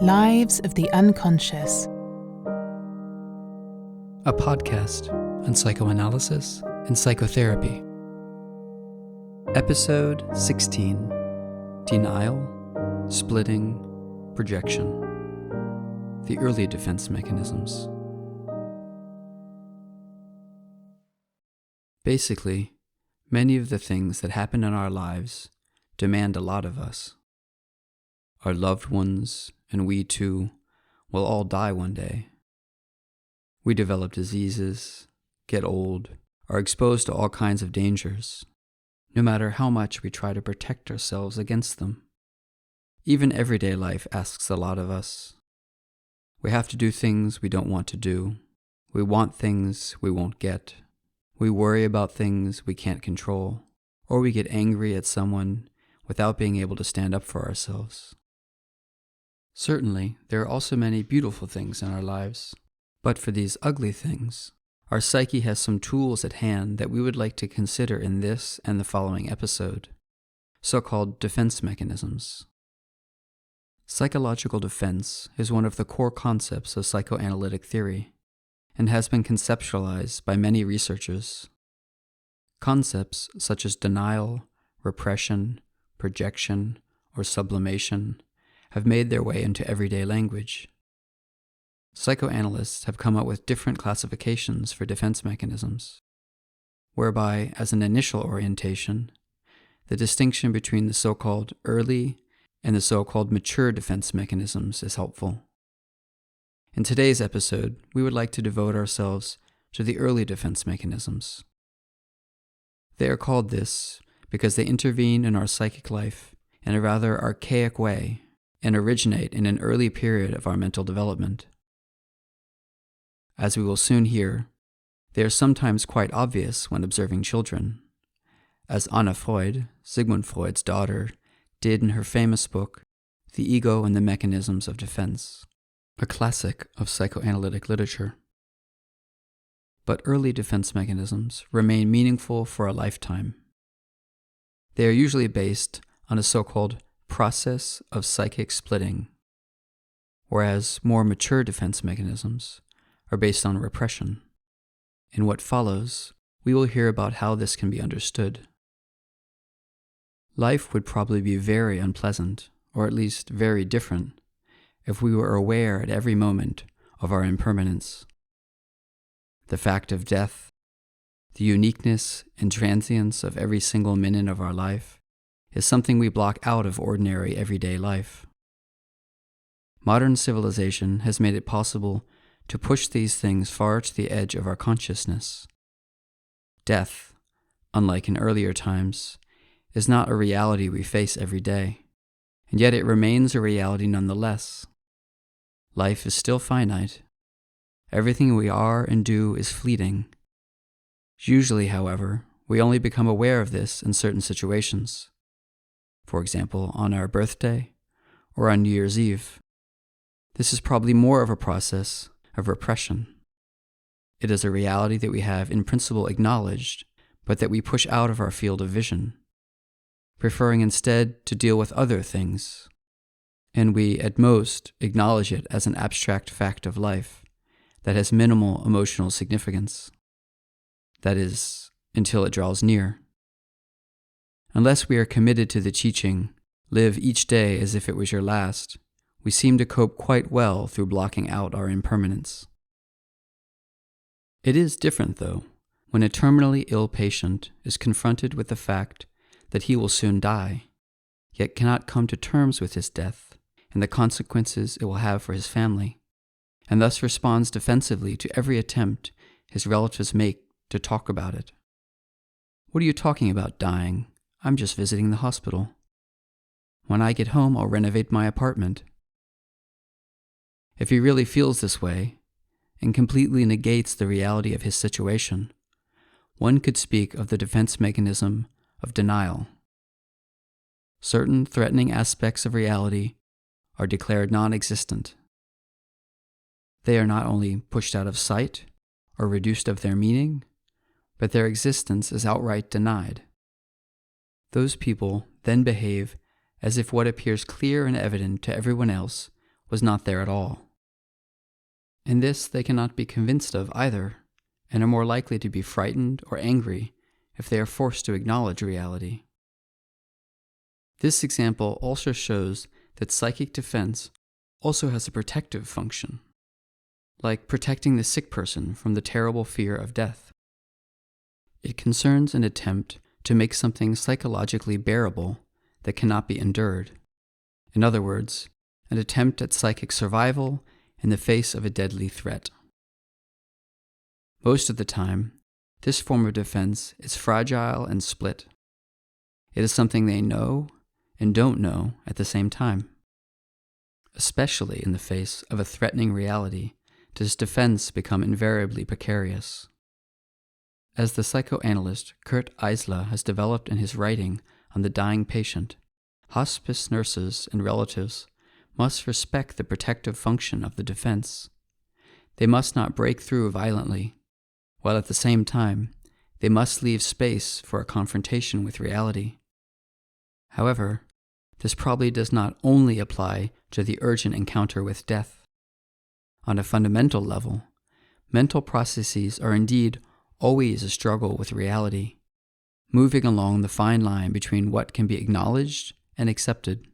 Lives of the Unconscious, a podcast on psychoanalysis and psychotherapy. Episode 16, Denial, Splitting, Projection. The early defense mechanisms. Basically, many of the things that happen in our lives demand a lot of us. Our loved ones, and we too, will all die one day. We develop diseases, get old, are exposed to all kinds of dangers, no matter how much we try to protect ourselves against them. Even everyday life asks a lot of us. We have to do things we don't want to do. We want things we won't get. We worry about things we can't control, or we get angry at someone without being able to stand up for ourselves. Certainly, there are also many beautiful things in our lives, but for these ugly things, our psyche has some tools at hand that we would like to consider in this and the following episode, so-called defense mechanisms. Psychological defense is one of the core concepts of psychoanalytic theory, and has been conceptualized by many researchers. Concepts such as denial, repression, projection, or sublimation have made their way into everyday language. Psychoanalysts have come up with different classifications for defense mechanisms, whereby, as an initial orientation, the distinction between the so-called early and the so-called mature defense mechanisms is helpful. In today's episode, we would like to devote ourselves to the early defense mechanisms. They are called this because they intervene in our psychic life in a rather archaic way and originate in an early period of our mental development. As we will soon hear, they are sometimes quite obvious when observing children, as Anna Freud, Sigmund Freud's daughter, did in her famous book, The Ego and the Mechanisms of Defense, a classic of psychoanalytic literature. But early defense mechanisms remain meaningful for a lifetime. They are usually based on a so-called process of psychic splitting, whereas more mature defense mechanisms are based on repression. In what follows, we will hear about how this can be understood. Life would probably be very unpleasant, or at least very different, if we were aware at every moment of our impermanence. The fact of death, the uniqueness and transience of every single minute of our life, is something we block out of ordinary everyday life. Modern civilization has made it possible to push these things far to the edge of our consciousness. Death, unlike in earlier times, is not a reality we face every day, and yet it remains a reality nonetheless. Life is still finite. Everything we are and do is fleeting. Usually, however, we only become aware of this in certain situations. For example, on our birthday or on New Year's Eve. This is probably more of a process of repression. It is a reality that we have in principle acknowledged, but that we push out of our field of vision, preferring instead to deal with other things. And we, at most, acknowledge it as an abstract fact of life that has minimal emotional significance. That is, until it draws near. Unless we are committed to the teaching, live each day as if it was your last, we seem to cope quite well through blocking out our impermanence. It is different, though, when a terminally ill patient is confronted with the fact that he will soon die, yet cannot come to terms with his death and the consequences it will have for his family, and thus responds defensively to every attempt his relatives make to talk about it. What are you talking about dying? I'm just visiting the hospital. When I get home, I'll renovate my apartment. If he really feels this way, and completely negates the reality of his situation, one could speak of the defense mechanism of denial. Certain threatening aspects of reality are declared non-existent. They are not only pushed out of sight or reduced of their meaning, but their existence is outright denied. Those people then behave as if what appears clear and evident to everyone else was not there at all. And this they cannot be convinced of either, and are more likely to be frightened or angry if they are forced to acknowledge reality. This example also shows that psychic defense also has a protective function, like protecting the sick person from the terrible fear of death. It concerns an attempt to make something psychologically bearable that cannot be endured. In other words, an attempt at psychic survival in the face of a deadly threat. Most of the time, this form of defense is fragile and split. It is something they know and don't know at the same time. Especially in the face of a threatening reality, does defense become invariably precarious. As the psychoanalyst Kurt Eisler has developed in his writing on the dying patient, hospice nurses and relatives must respect the protective function of the defense. They must not break through violently, while at the same time, they must leave space for a confrontation with reality. However, this probably does not only apply to the urgent encounter with death. On a fundamental level, mental processes are indeed always a struggle with reality, moving along the fine line between what can be acknowledged and accepted.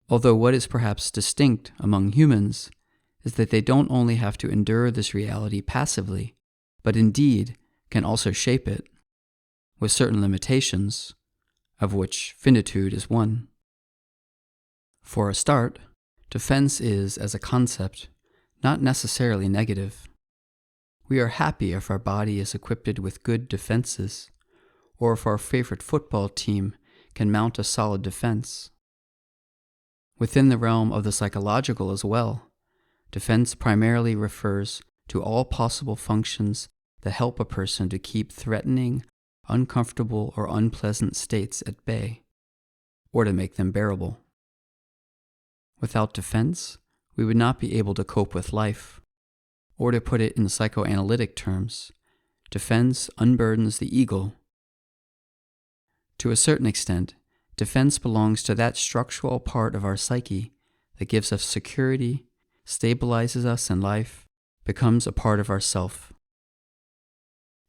Although what is perhaps distinct among humans is that they don't only have to endure this reality passively, but indeed can also shape it, with certain limitations, of which finitude is one. For a start, defense is, as a concept, not necessarily negative. We are happy if our body is equipped with good defenses, or if our favorite football team can mount a solid defense. Within the realm of the psychological as well, defense primarily refers to all possible functions that help a person to keep threatening, uncomfortable, or unpleasant states at bay, or to make them bearable. Without defense, we would not be able to cope with life. Or to put it in psychoanalytic terms, defense unburdens the ego. To a certain extent, defense belongs to that structural part of our psyche that gives us security, stabilizes us in life, becomes a part of ourself.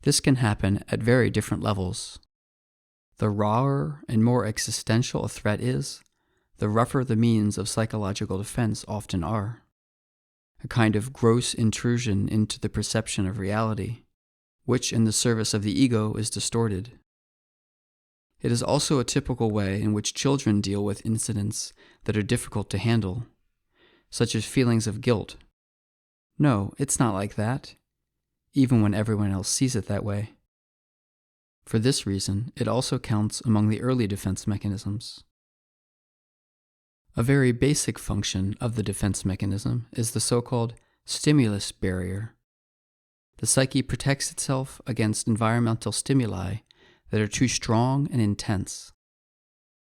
This can happen at very different levels. The rawer and more existential a threat is, the rougher the means of psychological defense often are. A kind of gross intrusion into the perception of reality, which in the service of the ego is distorted. It is also a typical way in which children deal with incidents that are difficult to handle, such as feelings of guilt. No, it's not like that, even when everyone else sees it that way. For this reason, it also counts among the early defense mechanisms. A very basic function of the defense mechanism is the so-called stimulus barrier. The psyche protects itself against environmental stimuli that are too strong and intense,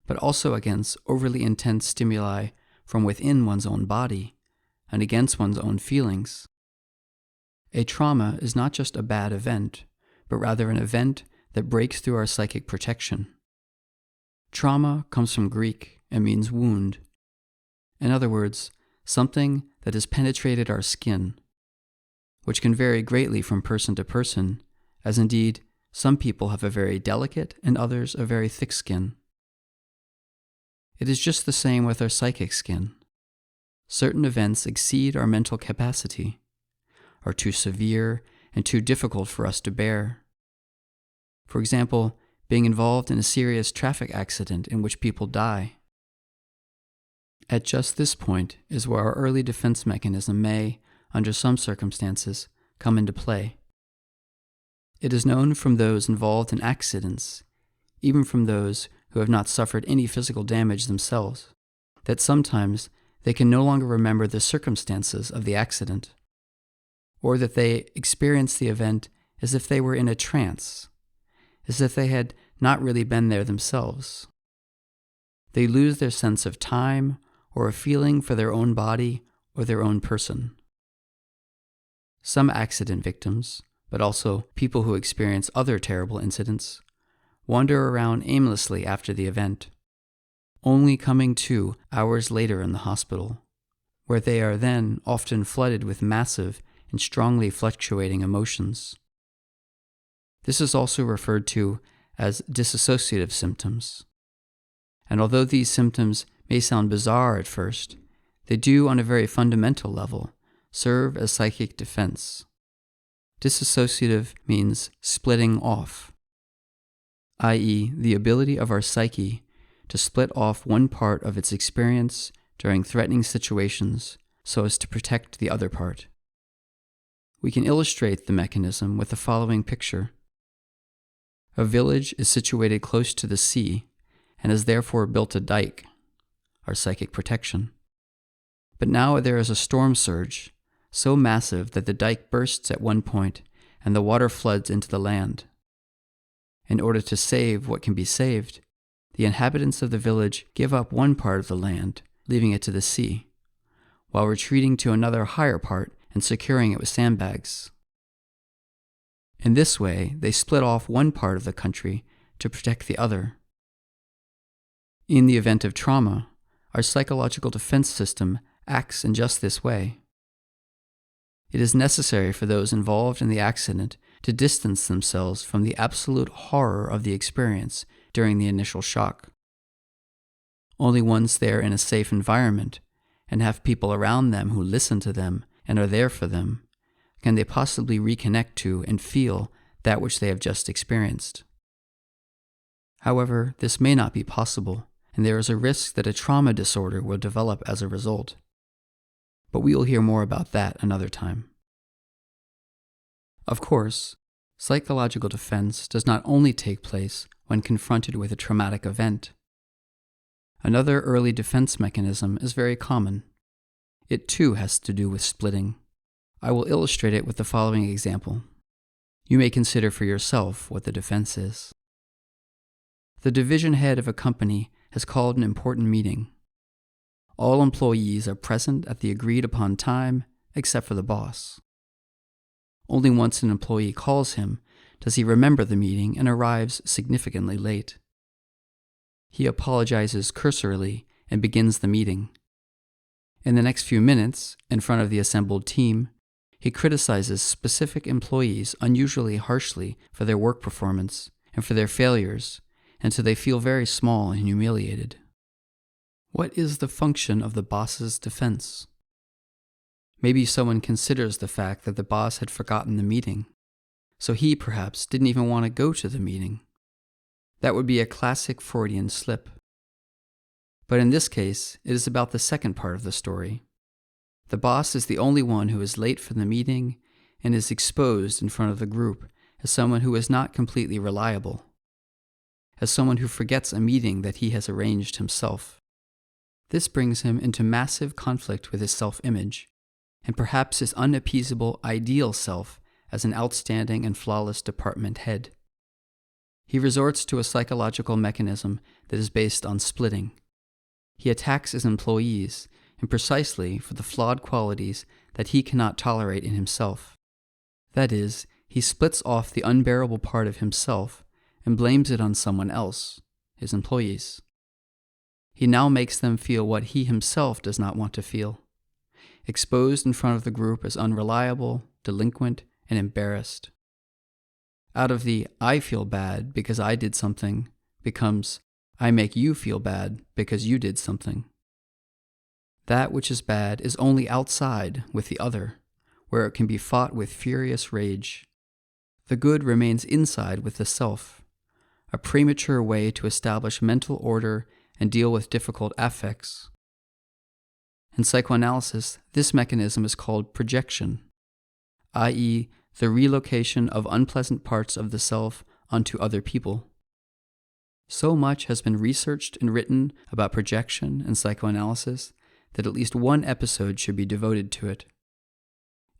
but also against overly intense stimuli from within one's own body and against one's own feelings. A trauma is not just a bad event, but rather an event that breaks through our psychic protection. Trauma comes from Greek and means wound. In other words, something that has penetrated our skin, which can vary greatly from person to person, as indeed some people have a very delicate and others a very thick skin. It is just the same with our psychic skin. Certain events exceed our mental capacity, are too severe and too difficult for us to bear. For example, being involved in a serious traffic accident in which people die. At just this point is where our early defense mechanism may, under some circumstances, come into play. It is known from those involved in accidents, even from those who have not suffered any physical damage themselves, that sometimes they can no longer remember the circumstances of the accident, or that they experience the event as if they were in a trance, as if they had not really been there themselves. They lose their sense of time or a feeling for their own body or their own person. Some accident victims, but also people who experience other terrible incidents, wander around aimlessly after the event, only coming to hours later in the hospital, where they are then often flooded with massive and strongly fluctuating emotions. This is also referred to as dissociative symptoms. And although these symptoms may sound bizarre at first, they do, on a very fundamental level, serve as psychic defense. Dissociative means splitting off, i.e., the ability of our psyche to split off one part of its experience during threatening situations so as to protect the other part. We can illustrate the mechanism with the following picture. A village is situated close to the sea and has therefore built a dike, our psychic protection. But now there is a storm surge, so massive that the dike bursts at one point and the water floods into the land. In order to save what can be saved, the inhabitants of the village give up one part of the land, leaving it to the sea, while retreating to another higher part and securing it with sandbags. In this way, they split off one part of the country to protect the other. In the event of trauma, our psychological defense system acts in just this way. It is necessary for those involved in the accident to distance themselves from the absolute horror of the experience during the initial shock. Only once they are in a safe environment and have people around them who listen to them and are there for them, can they possibly reconnect to and feel that which they have just experienced. However, this may not be possible, and there is a risk that a trauma disorder will develop as a result. But we will hear more about that another time. Of course, psychological defense does not only take place when confronted with a traumatic event. Another early defense mechanism is very common. It too has to do with splitting. I will illustrate it with the following example. You may consider for yourself what the defense is. The division head of a company has called an important meeting. All employees are present at the agreed upon time, except for the boss. Only once an employee calls him does he remember the meeting and arrives significantly late. He apologizes cursorily and begins the meeting. In the next few minutes, in front of the assembled team, he criticizes specific employees unusually harshly for their work performance and for their failures, until they feel very small and humiliated. What is the function of the boss's defense? Maybe someone considers the fact that the boss had forgotten the meeting, so he perhaps didn't even want to go to the meeting. That would be a classic Freudian slip. But in this case, it is about the second part of the story. The boss is the only one who is late for the meeting and is exposed in front of the group as someone who is not completely reliable, as someone who forgets a meeting that he has arranged himself. This brings him into massive conflict with his self-image, and perhaps his unappeasable ideal self as an outstanding and flawless department head. He resorts to a psychological mechanism that is based on splitting. He attacks his employees, and precisely for the flawed qualities that he cannot tolerate in himself. That is, he splits off the unbearable part of himself and blames it on someone else, his employees. He now makes them feel what he himself does not want to feel, exposed in front of the group as unreliable, delinquent, and embarrassed. Out of the "I feel bad because I did something" becomes "I make you feel bad because you did something." That which is bad is only outside with the other, where it can be fought with furious rage. The good remains inside with the self, a premature way to establish mental order and deal with difficult affects. In psychoanalysis, this mechanism is called projection, i.e., the relocation of unpleasant parts of the self onto other people. So much has been researched and written about projection and psychoanalysis that at least one episode should be devoted to it.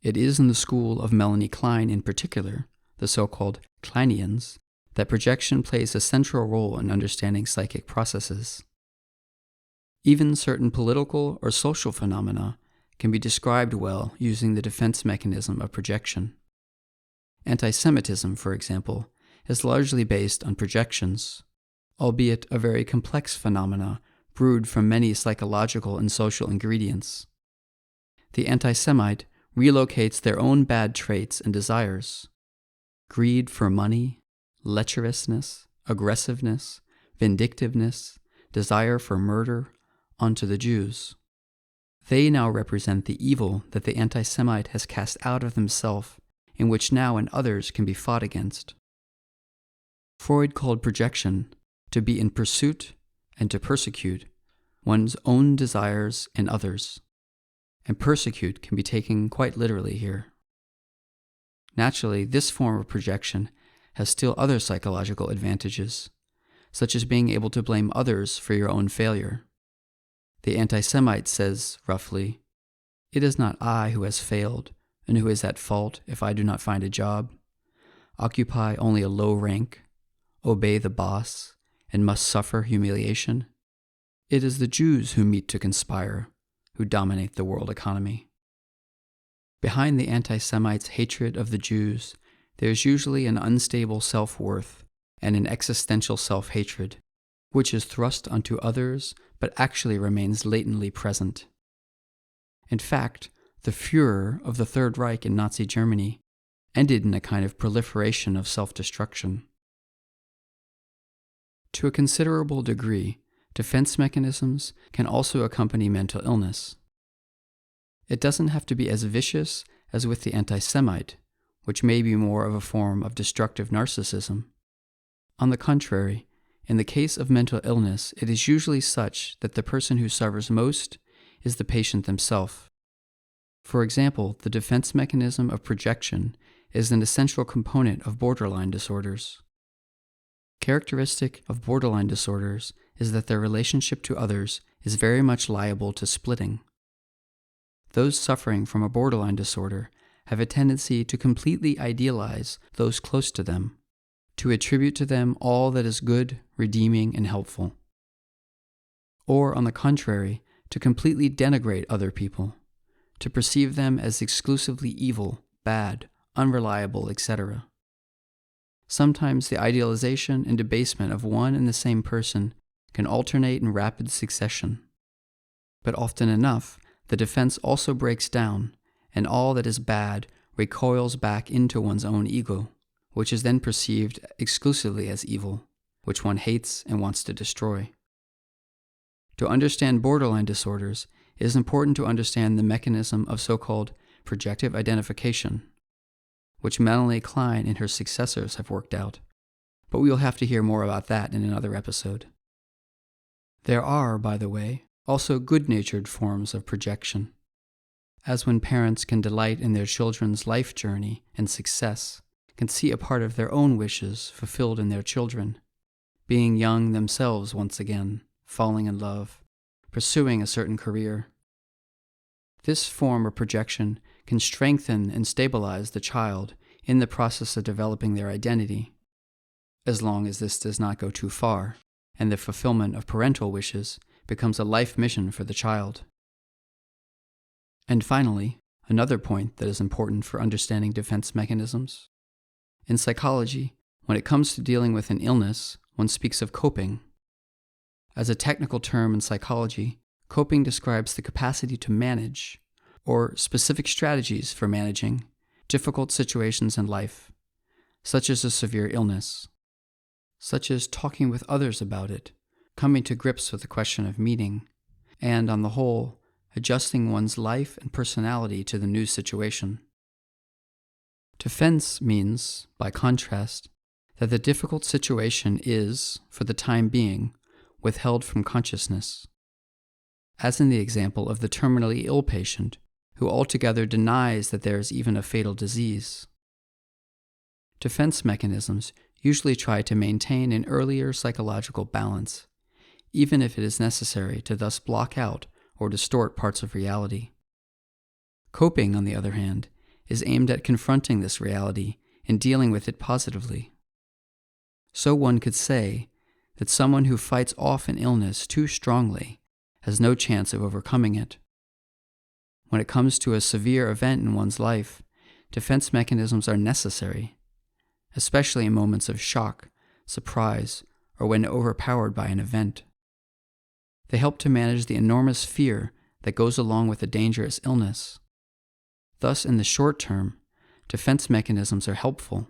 It is in the school of Melanie Klein in particular, the so-called Kleinians, that projection plays a central role in understanding psychic processes. Even certain political or social phenomena can be described well using the defense mechanism of projection. Anti-Semitism, for example, is largely based on projections, albeit a very complex phenomena brewed from many psychological and social ingredients. the anti-Semite relocates their own bad traits and desires, greed for money, lecherousness, aggressiveness, vindictiveness, desire for murder, onto the Jews. They now represent the evil that the anti-Semite has cast out of himself, in which now in others can be fought against. Freud called projection to be in pursuit and to persecute one's own desires in others, and persecute can be taken quite literally here. Naturally, this form of projection has still other psychological advantages, such as being able to blame others for your own failure. The anti-Semite says, roughly, "It is not I who has failed and who is at fault if I do not find a job, occupy only a low rank, obey the boss, and must suffer humiliation. It is the Jews who meet to conspire, who dominate the world economy." Behind the anti-Semite's hatred of the Jews, there is usually an unstable self-worth and an existential self-hatred, which is thrust onto others but actually remains latently present. In fact, the Führer of the Third Reich in Nazi Germany ended in a kind of proliferation of self-destruction. To a considerable degree, defense mechanisms can also accompany mental illness. It doesn't have to be as vicious as with the anti-Semite, which may be more of a form of destructive narcissism. On the contrary, in the case of mental illness, it is usually such that the person who suffers most is the patient themselves. For example, the defense mechanism of projection is an essential component of borderline disorders. Characteristic of borderline disorders is that their relationship to others is very much liable to splitting. Those suffering from a borderline disorder have a tendency to completely idealize those close to them, to attribute to them all that is good, redeeming, and helpful. Or, on the contrary, to completely denigrate other people, to perceive them as exclusively evil, bad, unreliable, etc. Sometimes the idealization and debasement of one and the same person can alternate in rapid succession. But often enough, the defense also breaks down, and all that is bad recoils back into one's own ego, which is then perceived exclusively as evil, which one hates and wants to destroy. To understand borderline disorders, it is important to understand the mechanism of so-called projective identification, which Melanie Klein and her successors have worked out, but we will have to hear more about that in another episode. There are, by the way, also good-natured forms of projection, as when parents can delight in their children's life journey and success, can see a part of their own wishes fulfilled in their children, being young themselves once again, falling in love, pursuing a certain career. This form of projection can strengthen and stabilize the child in the process of developing their identity, as long as this does not go too far, and the fulfillment of parental wishes becomes a life mission for the child. And finally, another point that is important for understanding defense mechanisms. In psychology, when it comes to dealing with an illness, one speaks of coping. As a technical term in psychology, coping describes the capacity to manage, or specific strategies for managing, difficult situations in life, such as a severe illness, such as talking with others about it, coming to grips with the question of meaning, and, on the whole, adjusting one's life and personality to the new situation. Defense means, by contrast, that the difficult situation is, for the time being, withheld from consciousness, as in the example of the terminally ill patient who altogether denies that there is even a fatal disease. Defense mechanisms usually try to maintain an earlier psychological balance, even if it is necessary to thus block out or distort parts of reality. Coping, on the other hand, is aimed at confronting this reality and dealing with it positively. So one could say that someone who fights off an illness too strongly has no chance of overcoming it. When it comes to a severe event in one's life, defense mechanisms are necessary, especially in moments of shock, surprise, or when overpowered by an event. They help to manage the enormous fear that goes along with a dangerous illness. Thus, in the short term, defense mechanisms are helpful.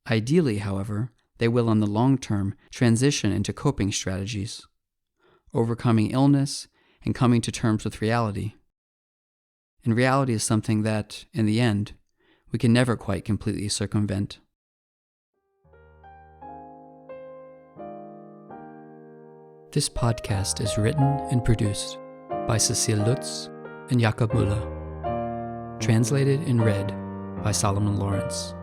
Ideally, however, they will in the long term transition into coping strategies, overcoming illness and coming to terms with reality. And reality is something that, in the end, we can never quite completely circumvent. This podcast is written and produced by Cecile Lutz and Jakob Müller. Translated and read by Solomon Lawrence.